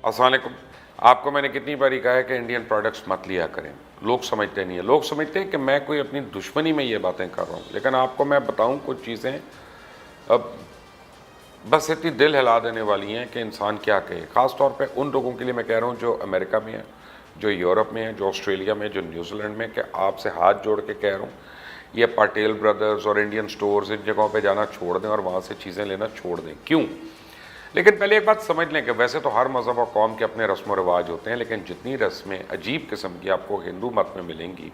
अस्सलाम वालेकुम। आपको मैंने कितनी बारी कहा है कि इंडियन प्रोडक्ट्स मत लिया करें। लोग समझते नहीं है, लोग समझते हैं कि मैं कोई अपनी दुश्मनी में ये बातें कर रहा हूँ, लेकिन आपको मैं बताऊँ कुछ चीज़ें अब बस इतनी दिल हिला देने वाली हैं कि इंसान क्या कहे। ख़ास तौर पे उन लोगों के लिए मैं कह रहा हूँ जो अमेरिका में हैं, जो यूरोप में हैं, जो ऑस्ट्रेलिया में, जो न्यूजीलैंड में, कि आपसे हाथ जोड़ के कह रहा हूँ, ये पटेल ब्रदर्स और इंडियन स्टोर्स इन जगहों पे जाना छोड़ दें और वहाँ से चीज़ें लेना छोड़ दें। क्यों? लेकिन पहले एक बात समझ लें कि वैसे तो हर मज़हब और कौम के अपने रस्म व रिवाज होते हैं, लेकिन जितनी रस्में अजीब किस्म की आपको हिंदू मत में मिलेंगी,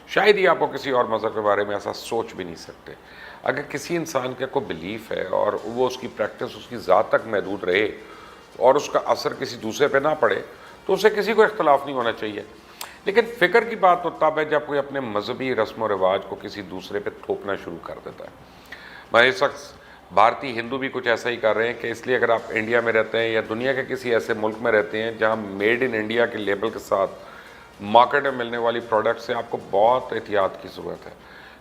शायद ही आपको किसी और मज़हब के बारे में ऐसा सोच भी नहीं सकते। अगर किसी इंसान का कोई बिलीफ है और वो उसकी प्रैक्टिस उसकी ज़ात तक महदूद रहे और उसका असर किसी दूसरे पे ना पड़े, तो उसे किसी को इख्तलाफ नहीं होना चाहिए। लेकिन फ़िक्र की बात तो तब है जब कोई अपने मजहबी रस्म व रिवाज को किसी दूसरे पे थोपना शुरू कर देता है। मैं इस वक्त भारतीय हिंदू भी कुछ ऐसा ही कर रहे हैं कि इसलिए अगर आप इंडिया में रहते हैं या दुनिया के किसी ऐसे मुल्क में रहते हैं जहां मेड इन इंडिया के लेबल के साथ मार्केट में मिलने वाली प्रोडक्ट से आपको बहुत एहतियात की ज़रूरत है,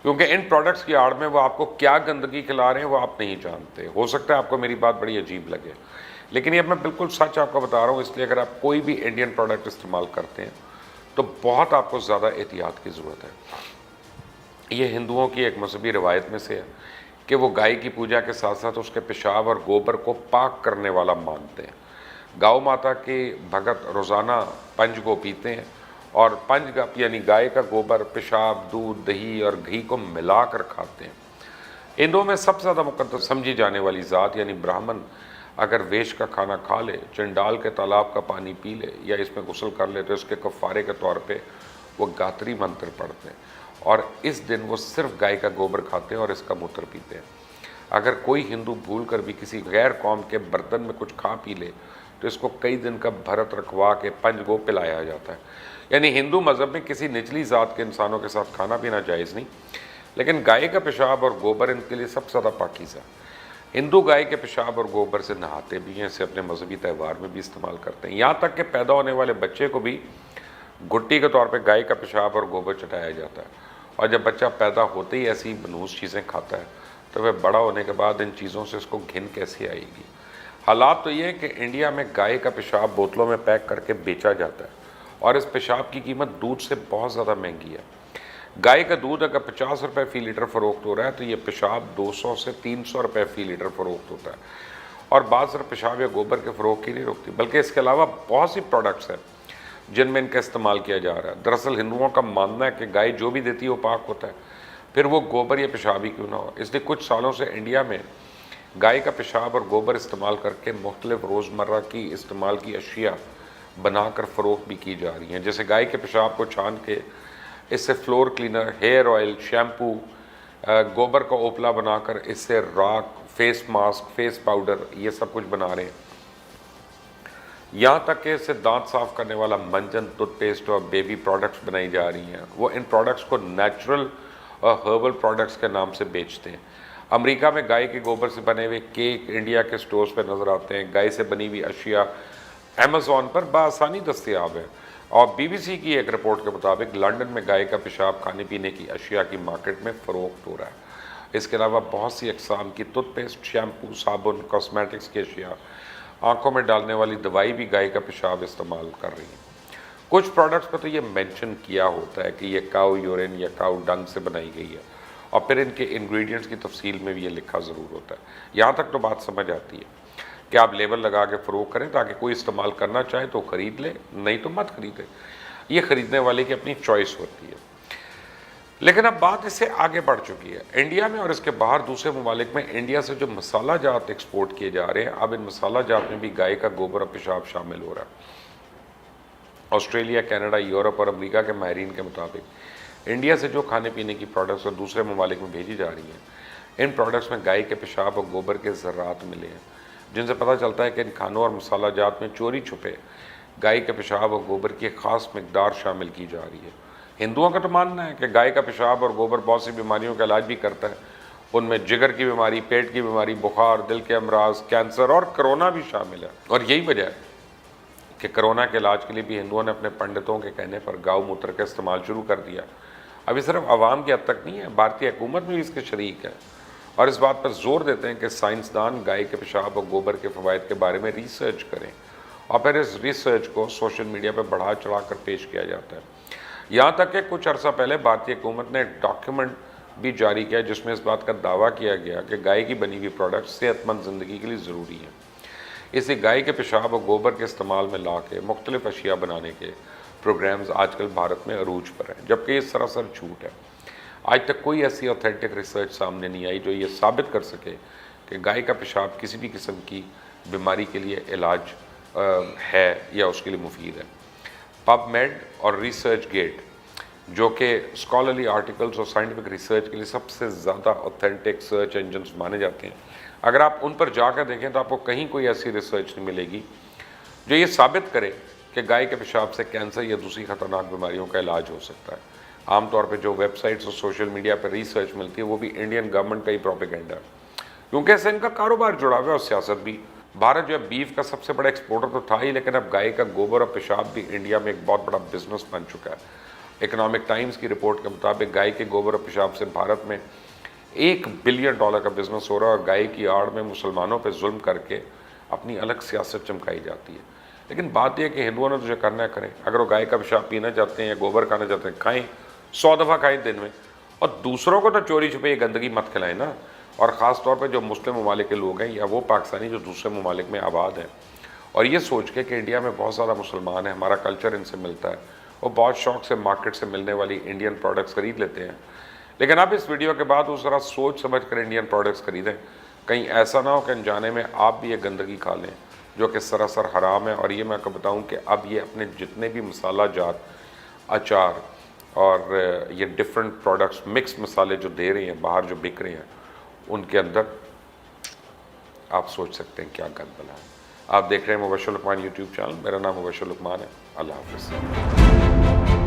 क्योंकि इन प्रोडक्ट्स की आड़ में वो आपको क्या गंदगी खिला रहे हैं वो आप नहीं जानते। हो सकता है आपको मेरी बात बड़ी अजीब लगे, लेकिन ये मैं बिल्कुल सच आपको बता रहा हूँ। इसलिए अगर आप कोई भी इंडियन प्रोडक्ट इस्तेमाल करते हैं तो बहुत आपको ज़्यादा एहतियात की ज़रूरत है। ये हिंदुओं की एक मजहबी रवायत में से है कि वो गाय की पूजा के साथ साथ उसके पेशाब और गोबर को पाक करने वाला मानते हैं। गौ माता के भगत रोज़ाना पंज गो पीते हैं और पंज गप यानी गाय का गोबर, पेशाब, दूध, दही और घी को मिलाकर खाते हैं। हिंदुओं में सबसे ज़्यादा मुकद्दस समझी जाने वाली ज़ात यानी ब्राह्मण अगर वेश का खाना खा ले, चंडाल के तालाब का पानी पी ले या इसमें गुस्ल कर ले तो इसके कफ़ारे के तौर पे वो गात्री मंत्र पढ़ते हैं और इस दिन वो सिर्फ गाय का गोबर खाते हैं और इसका मूत्र पीते हैं। अगर कोई हिंदू भूल कर भी किसी गैर कौम के बर्तन में कुछ खा पी ले तो इसको कई दिन का भरत रखवा के पंजगो पिलाया जाता है। यानी हिंदू मज़हब में किसी निचली ज़ात के इंसानों के साथ खाना पीना जायज़ नहीं, लेकिन गाय का पेशाब और गोबर इनके लिए सबसे ज़्यादा पाकीज़ा। हिंदू गाय के पेशाब और गोबर से नहाते भी हैं, इसे अपने मजहबी त्यौहार में भी इस्तेमाल करते हैं। यहाँ तक कि पैदा होने वाले बच्चे को भी गुट्टी के तौर पे गाय का पेशाब और गोबर चटाया जाता है, और जब बच्चा पैदा होते ही ऐसी बनूस चीज़ें खाता है तो वह बड़ा होने के बाद इन चीज़ों से उसको घिन कैसे आएगी। हालात तो ये है कि इंडिया में गाय का पेशाब बोतलों में पैक करके बेचा जाता है और इस पेशाब की कीमत दूध से बहुत ज़्यादा महंगी है। गाय का दूध अगर 50 रुपये फ़ी लीटर फ़रोख्त हो रहा है तो ये पेशाब 200 से 300 रुपये फ़ी लीटर फ़रोख्त होता है। और बात सिर्फ पेशाब या गोबर के फ़रोख की नहीं रुकती, बल्कि इसके अलावा बहुत सी प्रोडक्ट्स हैं जिनमें इनका इस्तेमाल किया जा रहा है। दरअसल हिंदुओं का मानना है कि गाय जो भी देती है वो पाक होता है, फिर वो गोबर या पेशाब ही क्यों ना हो। इसलिए कुछ सालों से इंडिया में गाय का पेशाब और गोबर इस्तेमाल करके मुख्तलिफ रोज़मर्रा की इस्तेमाल की अशिया बनाकर फ़रोख्त भी की जा रही हैं। जैसे गाय के पेशाब को छान के इससे floor cleaner, hair oil, shampoo, गोबर का ओपला बनाकर इससे राख, फेस मास्क, फेस पाउडर ये सब कुछ बना रहे हैं। यहाँ तक कि इससे दांत साफ करने वाला मंजन, टूथपेस्ट और बेबी प्रोडक्ट्स बनाई जा रही हैं। वो इन प्रोडक्ट्स को नेचुरल और हर्बल प्रोडक्ट्स के नाम से बेचते हैं। अमेरिका में गाय के गोबर से बने हुए केक इंडिया के स्टोर्स पर नज़र आते हैं। गाय से बनी हुई अशिया अमेज़ॉन पर बआसानी दस्तयाब है। और BBC की एक रिपोर्ट के मुताबिक लंदन में गाय का पेशाब खाने पीने की अशिया की मार्केट में फ़रोख्त हो रहा है। इसके अलावा बहुत सी अक़साम की टूथपेस्ट, शैम्पू, साबुन, कॉस्मेटिक्स की अशिया, आंखों में डालने वाली दवाई भी गाय का पेशाब इस्तेमाल कर रही है। कुछ प्रोडक्ट्स पर तो ये मेंशन किया होता है कि ये काऊ यूरिन या काऊ डंग से बनाई गई है, और फिर इनके इंग्रेडिएंट्स की तफसील में भी ये लिखा ज़रूर होता है। यहाँ तक तो बात समझ आती है कि आप लेबल लगा के फ़रोख्त करें ताकि कोई इस्तेमाल करना चाहे तो ख़रीद ले, नहीं तो मत ख़रीदे। ये ख़रीदने वाले की अपनी चॉइस होती है। लेकिन अब बात इससे आगे बढ़ चुकी है। इंडिया में और इसके बाहर दूसरे ममालिक में इंडिया से जो मसाला जात एक्सपोर्ट किए जा रहे हैं, अब इन मसाला जात में भी गाय का गोबर और पेशाब शामिल हो रहा है। ऑस्ट्रेलिया, कनाडा, यूरोप और अमेरिका के माहिरीन के मुताबिक इंडिया से जो खाने पीने की प्रोडक्ट्स और दूसरे ममालिक में भेजी जा रही हैं, इन प्रोडक्ट्स में गाय के पेशाब और गोबर के ज़रात मिले हैं, जिनसे पता चलता है कि इन खानों और मसाला जात में चोरी छुपे गाय के पेशाब और गोबर की एक ख़ास मकदार शामिल की जा रही है। हिंदुओं का तो मानना है कि गाय का पेशाब और गोबर बहुत सी बीमारियों का इलाज भी करता है। उनमें जिगर की बीमारी, पेट की बीमारी, बुखार, दिल के अमराज, कैंसर और कोरोना भी शामिल है। और यही वजह है कि कोरोना के इलाज के लिए भी हिंदुओं ने अपने पंडितों के कहने पर गौ मूत्र का इस्तेमाल शुरू कर दिया। अभी सिर्फ आवाम की हद तक नहीं है, भारतीय हुकूमत भी इसके शरीक है और इस बात पर जोर देते हैं कि साइंसदान गाय के पेशाब और गोबर के फ़वाइद के बारे में रिसर्च करें اور پھر اس ریسرچ کو سوشل میڈیا پہ بڑھا چڑھا کر پیش کیا جاتا ہے. یہاں تک کہ کچھ عرصہ پہلے بھارتی حکومت نے ایک ڈاکیومنٹ بھی جاری کیا جس میں اس بات کا دعویٰ کیا گیا کہ گائے کی بنی ہوئی پروڈکٹ صحت مند زندگی کے لیے ضروری ہیں. اسی گائے کے پیشاب اور گوبر کے استعمال میں لا کے مختلف اشیاء بنانے کے پروگرامز آج کل بھارت میں عروج پر ہیں، جبکہ یہ سراسر جھوٹ ہے. آج تک کوئی ایسی اوتھینٹک ریسرچ سامنے نہیں آئی جو یہ ثابت کر سکے کہ گائے کا پیشاب کسی بھی قسم کی بیماری کے لیے علاج ہے یا اس کے لیے مفید ہے. پب میڈ اور ریسرچ گیٹ جو کہ اسکالرلی آرٹیکلز اور سائنٹیفک ریسرچ کے لیے سب سے زیادہ اوتھینٹک سرچ انجنز مانے جاتے ہیں، اگر آپ ان پر جا کر دیکھیں تو آپ کو کہیں کوئی ایسی ریسرچ نہیں ملے گی جو یہ ثابت کرے کہ گائے کے پیشاب سے کینسر یا دوسری خطرناک بیماریوں کا علاج ہو سکتا ہے. عام طور پہ جو ویب سائٹس اور سوشل میڈیا پہ ریسرچ ملتی ہے وہ بھی انڈین گورنمنٹ کا ہی پروپیگنڈا ہے، کیونکہ اس سے ان کا کاروبار جڑا ہوا ہے اور سیاست بھی. بھارت جو ہے بیف کا سب سے بڑا ایکسپورٹر تو تھا ہی، لیکن اب گائے کا گوبر اور پیشاب بھی انڈیا میں ایک بہت بڑا بزنس بن چکا ہے. اکنامک ٹائمز کی رپورٹ کے مطابق گائے کے گوبر اور پیشاب سے بھارت میں $1 بلین کا بزنس ہو رہا ہے، اور گائے کی آڑ میں مسلمانوں پہ ظلم کر کے اپنی الگ سیاست چمکائی جاتی ہے. لیکن بات یہ کہ ہندوؤں نے تو جو کرنا ہے کریں، اگر وہ گائے کا پیشاب پینا چاہتے ہیں یا گوبر کھانا چاہتے ہیں کھائیں، 100 دفعہ کھائیں دن میں، اور دوسروں کو تو چوری چھپے یہ گندگی مت کھلائیں نا. اور خاص طور پہ جو مسلم ممالک کے لوگ ہیں یا وہ پاکستانی جو دوسرے ممالک میں آباد ہیں، اور یہ سوچ کے کہ انڈیا میں بہت زیادہ مسلمان ہیں، ہمارا کلچر ان سے ملتا ہے، وہ بہت شوق سے مارکیٹ سے ملنے والی انڈین پروڈکٹس خرید لیتے ہیں. لیکن اب اس ویڈیو کے بعد اس طرح سوچ سمجھ کر انڈین پروڈکٹس خریدیں، کہیں ایسا نہ ہو کہ انجانے میں آپ بھی یہ گندگی کھا لیں جو کہ سراسر حرام ہے. اور یہ میں آپ کو بتاؤں کہ اب یہ اپنے جتنے بھی مسالہ جات، اچار اور یہ ڈیفرنٹ پروڈکٹس، مکس مسالے جو دے رہے ہیں باہر جو بک رہے ہیں، ان کے اندر آپ سوچ سکتے ہیں کیا گند بنا ہے. آپ دیکھ رہے ہیں مبشر لقمان یوٹیوب چینل، میرا نام مبشر لقمان ہے. اللہ حافظ.